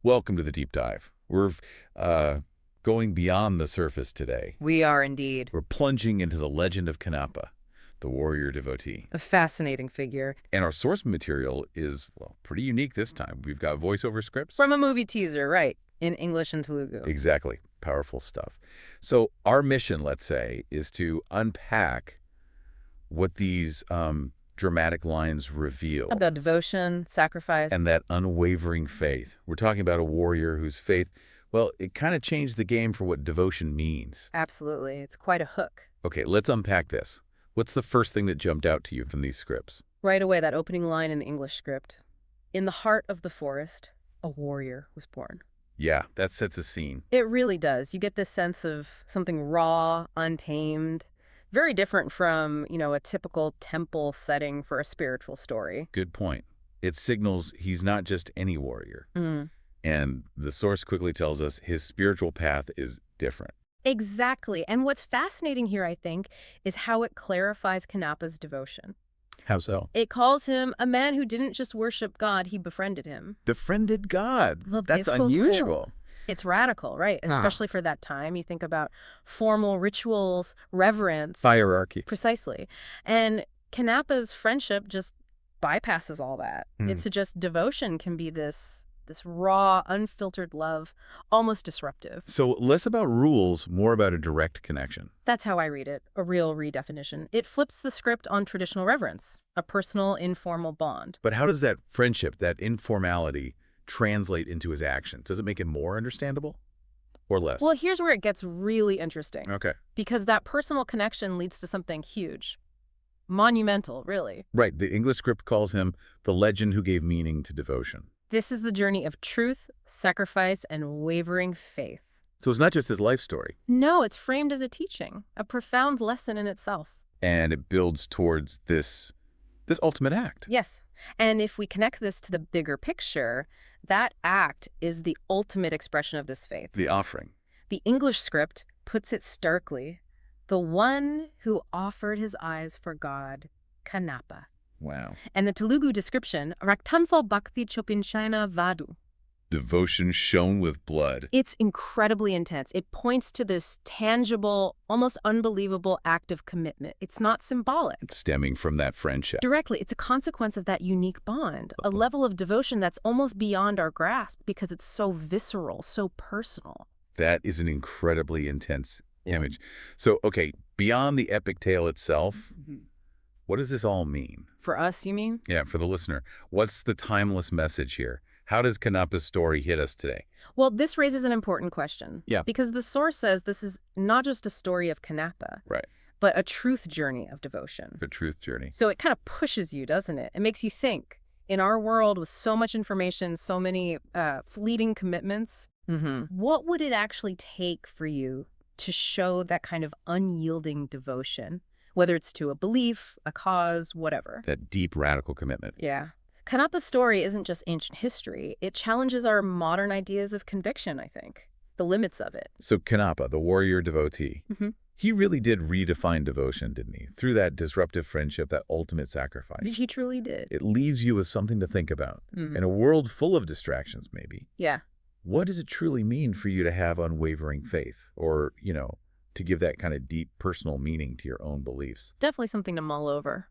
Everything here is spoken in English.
Welcome to the deep dive. We're going beyond the surface today. We are indeed. We're plunging into the legend of Kannappa, the warrior devotee. A fascinating figure. And our source material is, well, pretty unique this time. We've got voiceover scripts. From a movie teaser, right, in English and Telugu. Exactly. Powerful stuff. So our mission, let's say, is to unpack what these dramatic lines reveal. About devotion, sacrifice. And that unwavering faith. We're talking about a warrior whose faith, well, it kind of changed the game for what devotion means. Absolutely. It's quite a hook. Okay, let's unpack this. What's the first thing that jumped out to you from these scripts? Right away, that opening line in the English script. In the heart of the forest, a warrior was born. Yeah, that sets a scene. It really does. You get this sense of something raw, untamed, very different from, a typical temple setting for a spiritual story. Good point. It signals he's not just any warrior. Mm. And the source quickly tells us his spiritual path is different. Exactly. And what's fascinating here, I think, is how it clarifies Kannappa's devotion. How so? It calls him a man who didn't just worship God, he befriended him. Befriended God. Look, That's it's so unusual. cool. It's radical, right? Especially for that time. You think about formal rituals, reverence. Hierarchy. Precisely. And Kannappa's friendship just bypasses all that. It suggests devotion can be this raw, unfiltered love, almost disruptive. So less about rules, more about a direct connection. That's how I read it, a real redefinition. It flips the script on traditional reverence, a personal, informal bond. But how does that friendship, that informality, translate into his actions? Does it make it more understandable or less? Well, here's where it gets really interesting. Okay. Because that personal connection leads to something huge. Monumental, really. Right. The English script calls him the legend who gave meaning to devotion. This is the journey of truth, sacrifice, and wavering faith. So it's not just his life story. No, it's framed as a teaching, a profound lesson in itself. And it builds towards this ultimate act. Yes. And if we connect this to the bigger picture, that act is the ultimate expression of this faith. The offering. The English script puts it starkly. The one who offered his eyes for God, Kannappa. Wow. And the Telugu description, Raktanthal Bhakti Chopinchina Vadu. Devotion shown with blood. It's incredibly intense. It points to this tangible, almost unbelievable act of commitment. It's not symbolic. It's stemming from that friendship. Directly, it's a consequence of that unique bond, a level of devotion that's almost beyond our grasp because it's so visceral, so personal. That is an incredibly intense image. So, okay, beyond the epic tale itself, what does this all mean? For us, you mean? Yeah, for the listener. What's the timeless message here? How does Kannappa's story hit us today? Well, this raises an important question. Yeah. Because the source says this is not just a story of Kannappa, Right. but a truth journey of devotion. The truth journey. So it kind of pushes you, doesn't it? It makes you think. In our world with so much information, so many fleeting commitments, what would it actually take for you to show that kind of unyielding devotion? Whether it's to a belief, a cause, whatever. That deep, radical commitment. Yeah. Kannappa's story isn't just ancient history. It challenges our modern ideas of conviction, I think. The limits of it. So Kannappa, the warrior devotee, he really did redefine devotion, didn't he? Through that disruptive friendship, that ultimate sacrifice. He truly did. It leaves you with something to think about. In a world full of distractions, maybe. Yeah. What does it truly mean for you to have unwavering faith? Or, to give that kind of deep personal meaning to your own beliefs? Definitely something to mull over.